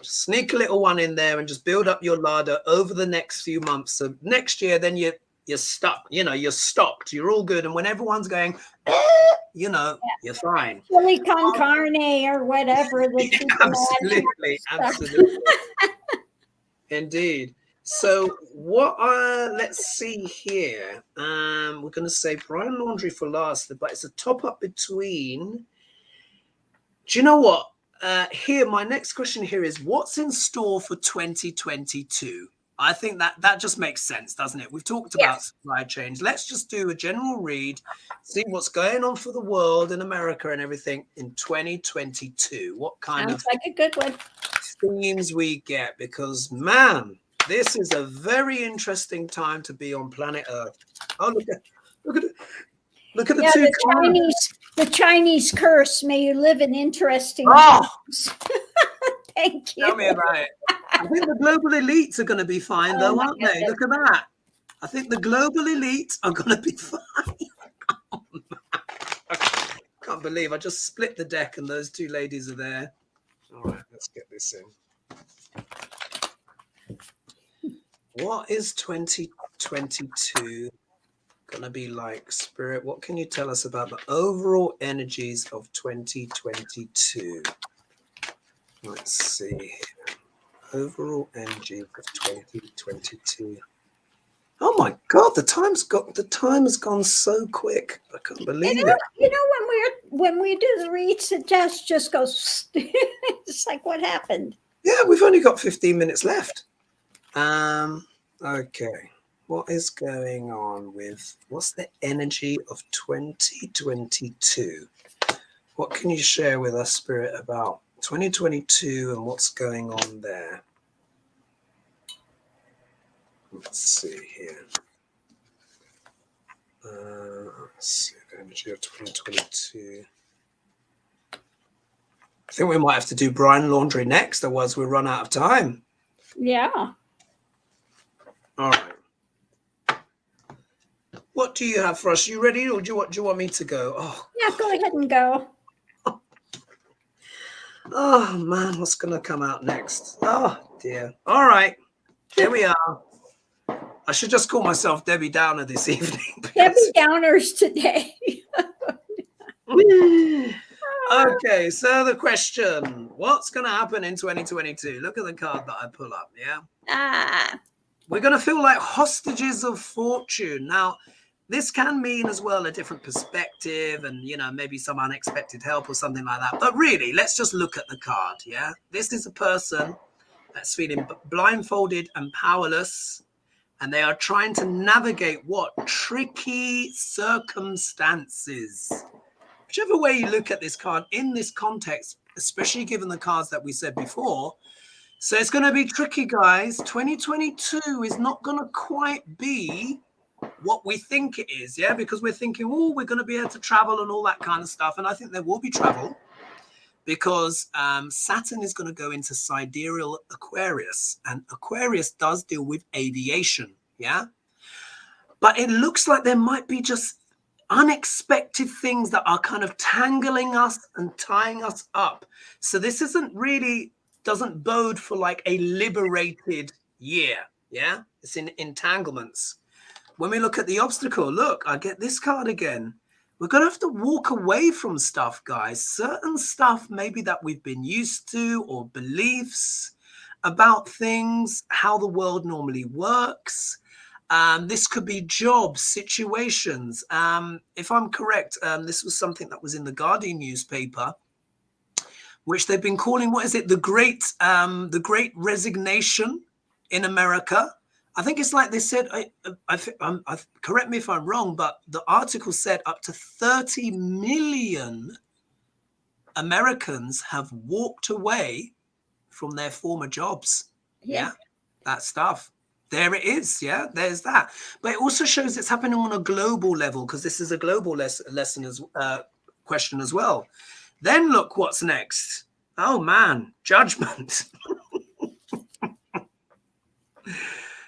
Sneak a little one in there and just build up your larder over the next few months. So next year, then you're stuck, you're stocked, you're all good. And when everyone's going, you're fine. Chili con carne or whatever. Absolutely. Indeed. So let's see here. We're going to say Brian Laundrie for last, but it's a top up between, do you know what? Here, my next question here is, what's in store for 2022? I think that just makes sense, doesn't it? We've talked about supply chains. Let's just do a general read, see what's going on for the world in America and everything in 2022. What kind Sounds like a good one. Themes we get, because man, this is a very interesting time to be on planet Earth. Oh, look at the the Chinese curse. May you live in interesting times. Thank you. Tell me about it. I think the global elites are going to be fine, though, aren't they? Look at that. I think the global elites are going to be fine. I can't believe I just split the deck and those two ladies are there. All right, let's get this in. What is 2022 going to be like, Spirit? What can you tell us about the overall energies of 2022? Let's see. Overall energy of 2022. Oh my God, the time has gone so quick. I can't believe it. When we do the reads, it just goes. It's like, what happened? Yeah, we've only got 15 minutes left. Okay. What is going on what's the energy of 2022? What can you share with us, Spirit, about 2022 and what's going on there? Let's see here. Let's see the energy of 2022. I think we might have to do Brian Laundrie next, otherwise we'll run out of time. Yeah. All right. What do you have for us? You ready, or do you want me to go? Oh, Yeah, go ahead and go. oh man, what's going to come out next? Oh dear. All right, here we are. I should just call myself Debbie Downer this evening. Debbie Downers today. Okay, so the question, what's going to happen in 2022? Look at the card that I pull up, yeah? We're going to feel like hostages of fortune. Now, this can mean as well a different perspective and, you know, maybe some unexpected help or something like that. But really, let's just look at the card, yeah? This is a person that's feeling blindfolded and powerless, and they are trying to navigate what? Tricky circumstances. Whichever way you look at this card in this context, especially given the cards that we said before, so it's going to be tricky, guys. 2022 is not going to quite be what we think it is, yeah? Because we're thinking, oh, we're going to be able to travel and all that kind of stuff. And I think there will be travel because Saturn is going to go into sidereal Aquarius. And Aquarius does deal with aviation, yeah? But it looks like there might be just unexpected things that are kind of tangling us and tying us up. So this doesn't bode for like a liberated year, yeah? It's in entanglements. When we look at the obstacle, look, I get this card again. We're going to have to walk away from stuff, guys. Certain stuff maybe that we've been used to, or beliefs about things, how the world normally works. This could be jobs, situations. If I'm correct, this was something that was in the Guardian newspaper, which they've been calling, what is it? The Great Resignation in America. I think it's like they said, correct me if I'm wrong, but the article said up to 30 million Americans have walked away from their former jobs. Yeah, that stuff. There it is. Yeah, there's that. But it also shows it's happening on a global level, because this is a global question as well. Then look what's next. Oh, man, judgment.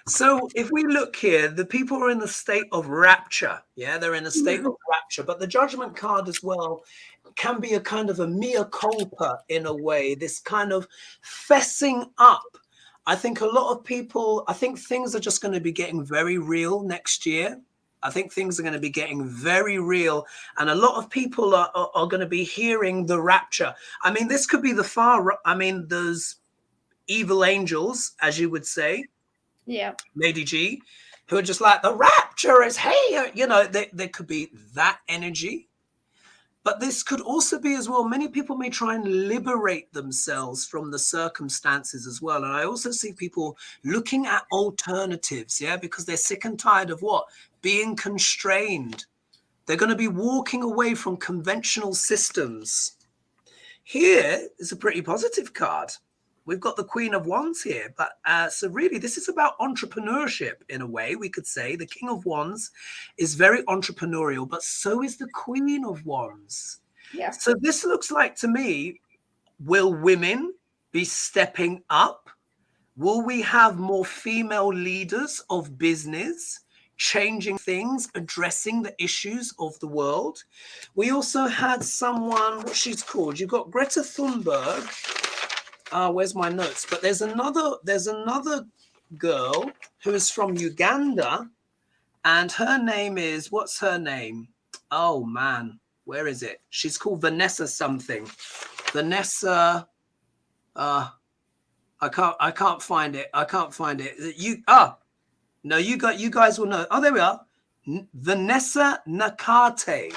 So if we look here, the people are in a state of rapture. Yeah, they're in a state of rapture. But the judgment card as well can be a kind of a mea culpa in a way, this kind of fessing up. I think a lot of people, I think things are just going to be getting very real next year. I think things are going to be getting very real. And a lot of people are going to be hearing the rapture. I mean, this could be those evil angels, as you would say. Yeah, Lady G, who are just like, the rapture is here. You know, there could be that energy. But this could also be as well, many people may try and liberate themselves from the circumstances as well. And I also see people looking at alternatives, yeah, because they're sick and tired of what? Being constrained. They're going to be walking away from conventional systems. Here is a pretty positive card. We've got the Queen of Wands here. But so really, this is about entrepreneurship in a way, we could say. The King of Wands is very entrepreneurial, but so is the Queen of Wands. Yeah. So this looks like to me, will women be stepping up? Will we have more female leaders of business, changing things, addressing the issues of the world? We also had someone, what she's called, you've got Greta Thunberg. Where's my notes? But there's another girl who is from Uganda, and her name is, what's her name? Oh man, where is it? She's called Vanessa something. Vanessa, I can't find it. I can't find it. No, you guys will know. Oh, there we are. Vanessa Nakate.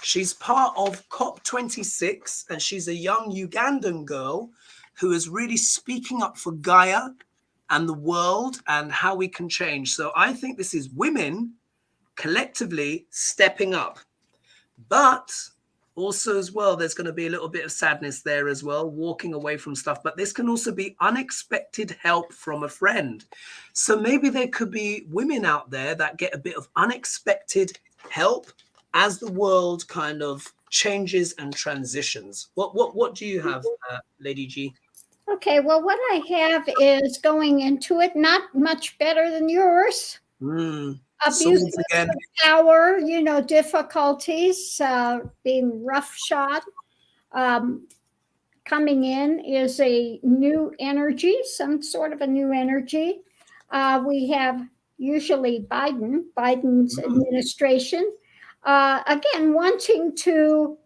She's part of COP26, and she's a young Ugandan girl who is really speaking up for Gaia and the world and how we can change. So I think this is women collectively stepping up. But Also, as well, there's going to be a little bit of sadness there as well, walking away from stuff. But this can also be unexpected help from a friend. So maybe there could be women out there that get a bit of unexpected help as the world kind of changes and transitions. What do you have, Lady G? Okay, well, what I have is going into it not much better than yours. Abuse of power, difficulties, being roughshod. Coming in is a new energy, some sort of a new energy. We have usually Biden's administration, again, wanting to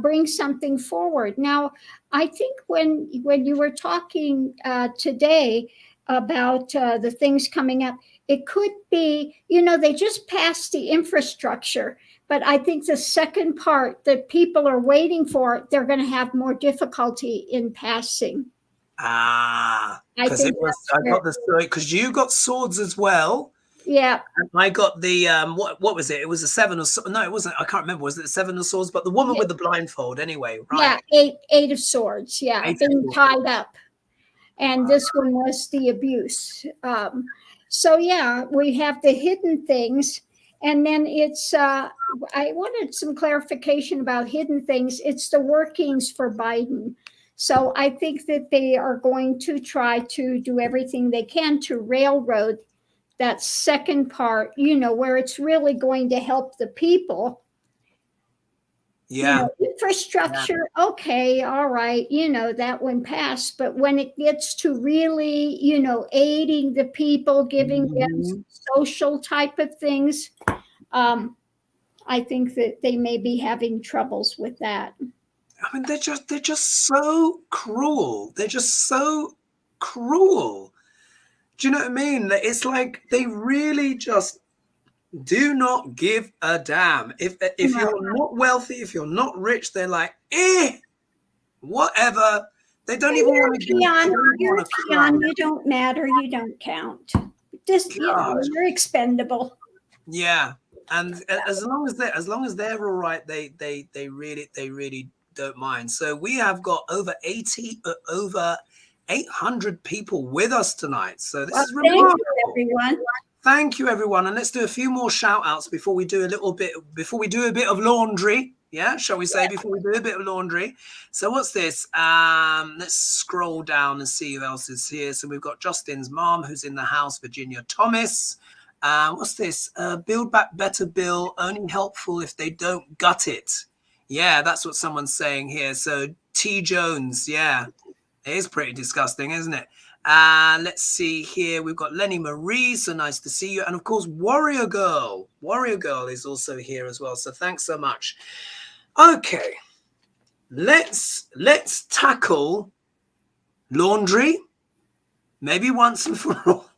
bring something forward. Now, I think when you were talking today about the things coming up, it could be, they just passed the infrastructure, but I think the second part that people are waiting for, they're going to have more difficulty in passing. Because I got the story, because you got swords as well. Yeah. And I got the what was it? It was a seven of swords. No, it wasn't. I can't remember. Was it the seven of swords? But the woman with the blindfold, anyway. Right. Yeah, eight of swords. Yeah, being tied up, and this one was the abuse. So yeah, we have the hidden things, and then it's. I wanted some clarification about hidden things. It's the workings for Biden. So I think that they are going to try to do everything they can to railroad that second part, where it's really going to help the people. Yeah. Infrastructure, okay, all right, that one passed. But when it gets to really, aiding the people, giving them social type of things, I think that they may be having troubles with that. I mean, they're just so cruel. They're just so cruel. Do you know what I mean? It's like they really just do not give a damn. If you're not wealthy, if you're not rich, they're like, whatever. They don't even want to give. You're a peon. You don't matter. You don't count. Just you're expendable. Yeah, and as long as they're all right, they really don't mind. So we have got over 800 people with us tonight. So this is remarkable. Thank you, everyone. Thank you, everyone. And let's do a few more shout outs before we do a bit of laundry. Yeah, shall we say, before we do a bit of laundry. So what's this? Let's scroll down and see who else is here. So we've got Justin's mom, who's in the house, Virginia Thomas. What's this? Build Back Better bill, only helpful if they don't gut it. Yeah, that's what someone's saying here. So T. Jones, yeah. It is pretty disgusting, isn't it? Let's see here. We've got Lenny Marie. So nice to see you. And of course, Warrior Girl. Warrior Girl is also here as well. So thanks so much. Okay. Let's tackle laundry. Maybe once and for all.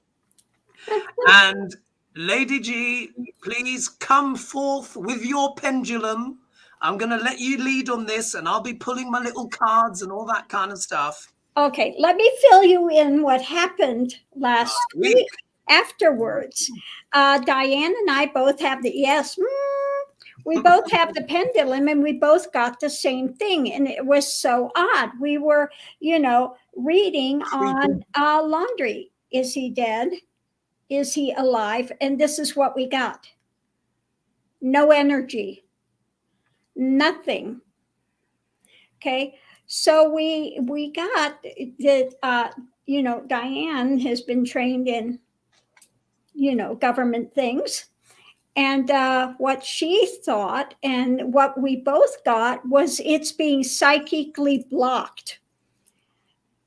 And Lady G, please come forth with your pendulum. I'm going to let you lead on this, and I'll be pulling my little cards and all that kind of stuff. Okay, let me fill you in what happened last week afterwards. Diane and I both have we both have the pendulum, and we both got the same thing. And it was so odd. We were, reading on Laundrie. Is he dead? Is he alive? And this is what we got. No energy. Nothing. Okay. So we got that, Diane has been trained in, government things. And what she thought and what we both got was it's being psychically blocked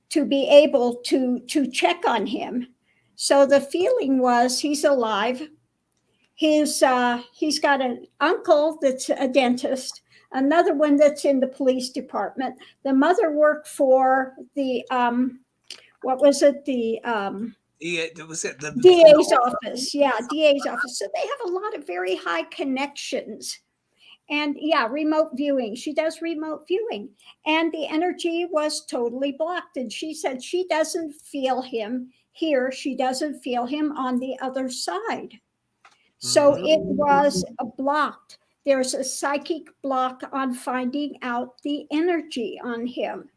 to be able to check on him. So the feeling was he's alive. He's got an uncle that's a dentist, another one that's in the police department. The mother worked for the the DA's office. Yeah, DA's office. So they have a lot of very high connections. And yeah, remote viewing. She does remote viewing. And the energy was totally blocked. And she said she doesn't feel him here. She doesn't feel him on the other side. So it was blocked. there's a psychic block on finding out the energy on him.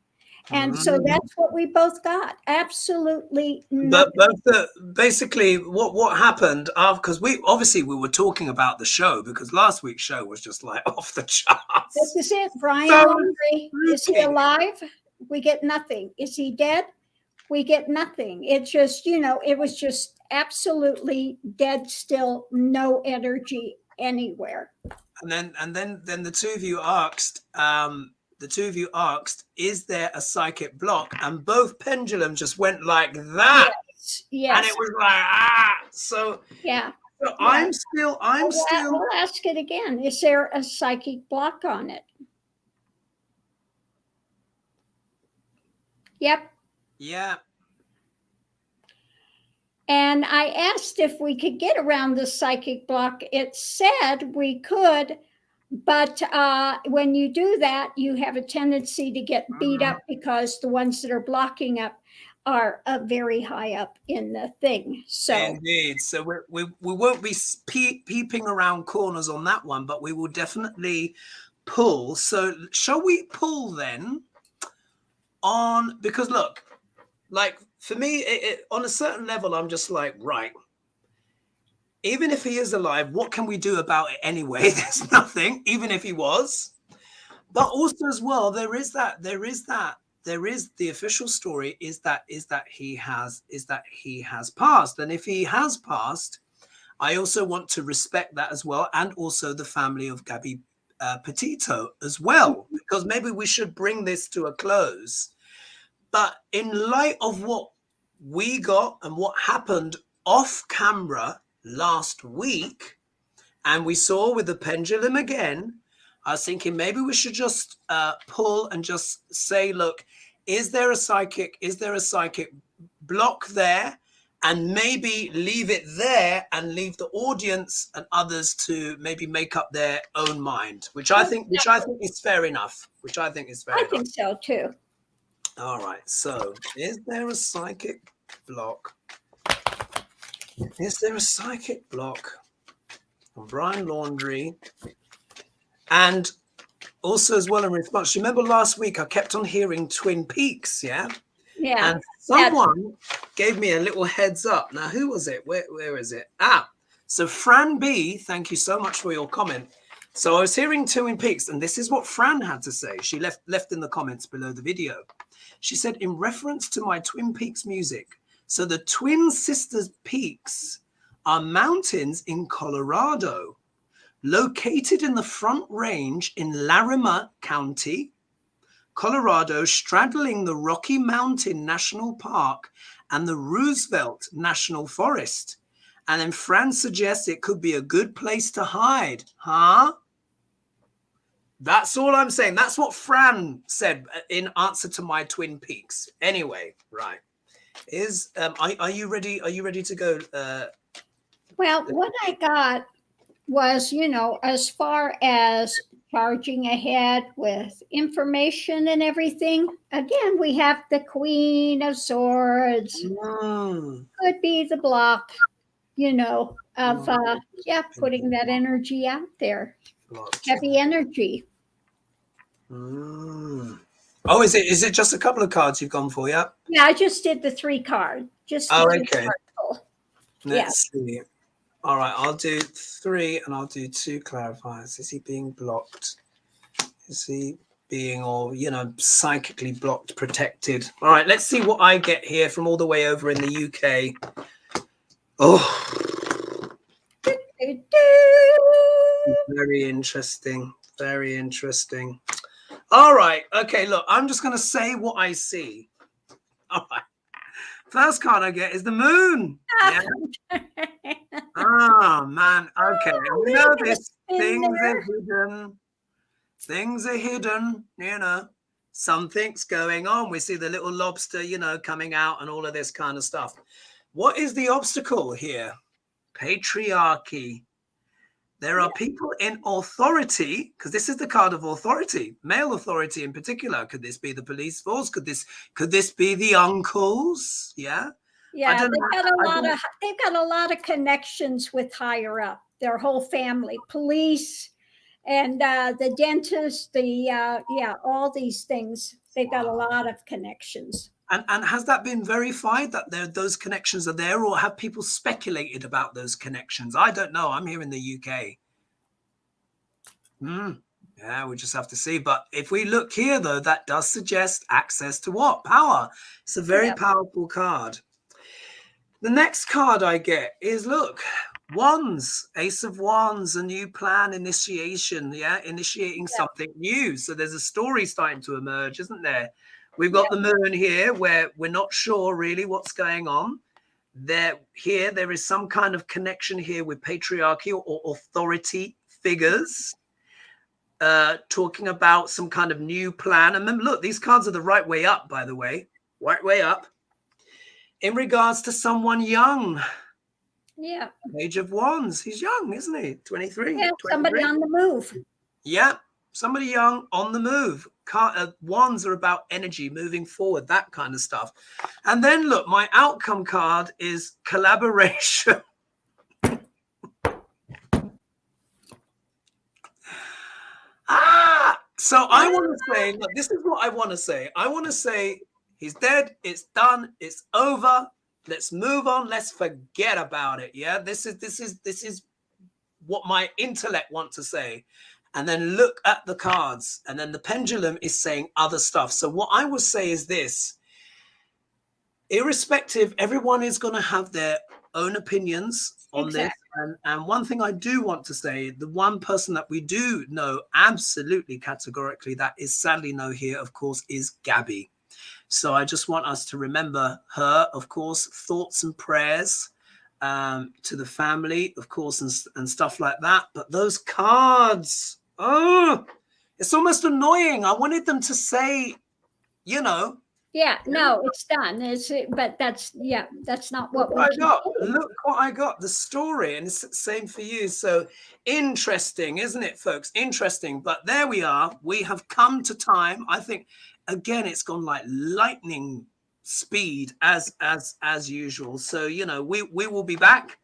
And so that's what we both got. Absolutely nothing. But basically, what happened? Because we were talking about the show, because last week's show was just like off the charts. This is it, Brian Laundrie. Is he alive? We get nothing. Is he dead? We get nothing. It's just, it was just absolutely dead still, no energy anywhere. And then the two of you asked. Is there a psychic block? And both pendulums just went like that. Yes. And it was like, So yeah. So I'm still. We'll ask it again. Is there a psychic block on it? Yep. Yeah. And I asked if we could get around the psychic block. It said we could, but when you do that, you have a tendency to get beat up because the ones that are blocking up are very high up in the thing. So indeed. So we won't be peeping around corners on that one, but we will definitely pull. So shall we pull then on, because look, like for me, on a certain level, I'm just like, right, even if he is alive, what can we do about it anyway? There's nothing, even if he was. But also as well, there is the official story is that he has passed. And if he has passed, I also want to respect that as well. And also the family of Gabby Petito as well, because maybe we should bring this to a close. But in light of what we got and what happened off camera last week, and we saw with the pendulum again, I was thinking maybe we should just pull and just say, look, is there a psychic block there? And maybe leave it there and leave the audience and others to maybe make up their own mind, which I think is fair enough. I think so too. All right. So, is there a psychic block? Is there a psychic block on Brian Laundrie? And also as well in response, remember last week I kept on hearing Twin Peaks, yeah? Yeah. And someone gave me a little heads up. Now, who was it? Where is it? So Fran B, thank you so much for your comment. So I was hearing Twin Peaks, and this is what Fran had to say. She left in the comments below the video. She said, in reference to my Twin Peaks music, so the Twin Sisters Peaks are mountains in Colorado, located in the Front Range in Larimer County, Colorado, straddling the Rocky Mountain National Park and the Roosevelt National Forest. And then Fran suggests it could be a good place to hide. Huh? That's all I'm saying. That's what Fran said in answer to my Twin Peaks. Anyway, right. Are you ready? Are you ready to go? Well, what I got was, as far as charging ahead with information and everything. Again, we have the Queen of Swords. Could be the block, of putting that energy out there. Heavy energy. Oh, is it just a couple of cards you've gone for? Yeah. Yeah, I just did the 3 cards. Okay. Let's see. All right, I'll do 3 and I'll do 2 clarifiers. Is he being blocked? Is he being psychically blocked, protected? All right, let's see what I get here from all the way over in the UK. Oh. Very interesting. Very interesting. All right. Okay, look, I'm just going to say what I see. All right. First card I get is the moon. Yeah. Oh, man. Okay. We know this. Things are hidden. Things are hidden, Something's going on. We see the little lobster, coming out and all of this kind of stuff. What is the obstacle here? Patriarchy. There are people in authority, because this is the card of authority, male authority in particular. Could this be the police force? Could this be the uncles? Yeah. Yeah, they've got a lot of connections with higher up. Their whole family, police, and the dentist, all these things. They've got a lot of connections. And has that been verified that those connections are there, or have people speculated about those connections? I don't know. I'm here in the UK. Yeah, we just have to see. But if we look here, though, that does suggest access to what? Power. It's a very powerful card. The next card I get is, look, Wands, Ace of Wands, a new plan, initiation, initiating something new. So there's a story starting to emerge, isn't there? We've got the moon here where we're not sure really what's going on. There is some kind of connection here with patriarchy or authority figures, talking about some kind of new plan. And then look, these cards are the right way up, by the way, right way up. In regards to someone young. Yeah. Page of Wands. He's young, isn't he? 23. Yeah, 23. Somebody on the move. Yeah, somebody young on the move. Wands are about energy, moving forward, that kind of stuff. And then look, my outcome card is collaboration. So I want to say, look, this is what I want to say. I want to say he's dead. It's done. It's over. Let's move on. Let's forget about it. Yeah, this is what my intellect wants to say. And then look at the cards. And then the pendulum is saying other stuff. So what I would say is this. Irrespective, everyone is going to have their own opinions on this. And one thing I do want to say, the one person that we do know absolutely categorically that is sadly no here, of course, is Gabby. So I just want us to remember her, of course, thoughts and prayers to the family, of course, and stuff like that. But those cards, it's almost annoying. I wanted them to say, Yeah, no, it's done. But that's not what I got. Look what I got, the story, and it's the same for you. So interesting, isn't it, folks? Interesting. But there we are. We have come to time. I think, again, it's gone like lightning speed as usual. So, we will be back.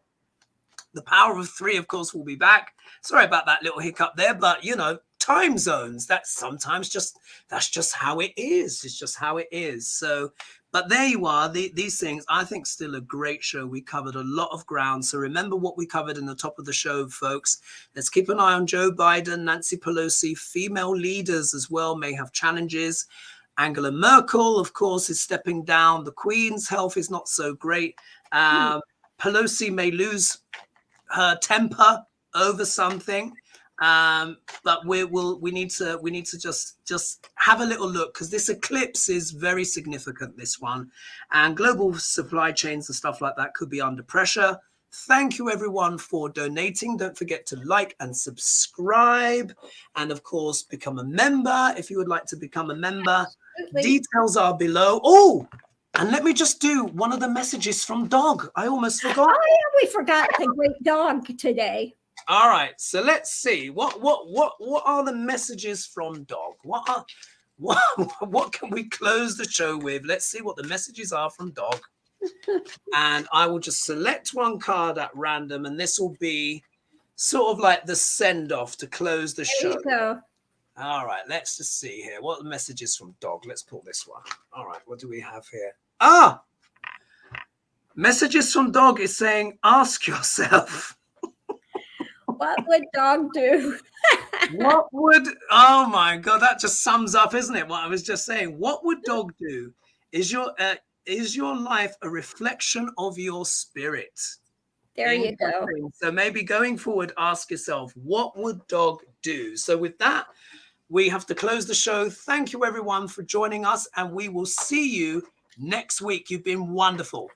The power of 3, of course, will be back. Sorry about that little hiccup there, but, time zones, that's just how it is. It's just how it is. So, but there you are. These things, I think, still a great show. We covered a lot of ground. So remember what we covered in the top of the show, folks. Let's keep an eye on Joe Biden, Nancy Pelosi. Female leaders as well may have challenges. Angela Merkel, of course, is stepping down. The Queen's health is not so great. Pelosi may lose her temper over something. But we need to just have a little look, because this eclipse is very significant, this one, and global supply chains and stuff like that could be under pressure. Thank you everyone for donating. Don't forget to like and subscribe, and of course become a member if you would like to become a member. Absolutely. Details are below. Oh, and let me just do one of the messages from Dog. I almost forgot. Oh yeah, we forgot the great dog today. All right, so let's see what are the messages from Dog. What can we close the show with? Let's see what the messages are from Dog. And I will just select one card at random, and this will be sort of like the send off to close the show. There you go. All right, let's just see here. What are the messages from Dog? Let's pull this one. All right, what do we have here? Messages from Dog is saying, ask yourself. What would Dog do? Oh my God, that just sums up, isn't it, what I was just saying? What would Dog do? Is your life a reflection of your spirit? There you go. So maybe going forward, ask yourself, what would Dog do? So with that, we have to close the show. Thank you everyone for joining us, and we will see you next week. You've been wonderful.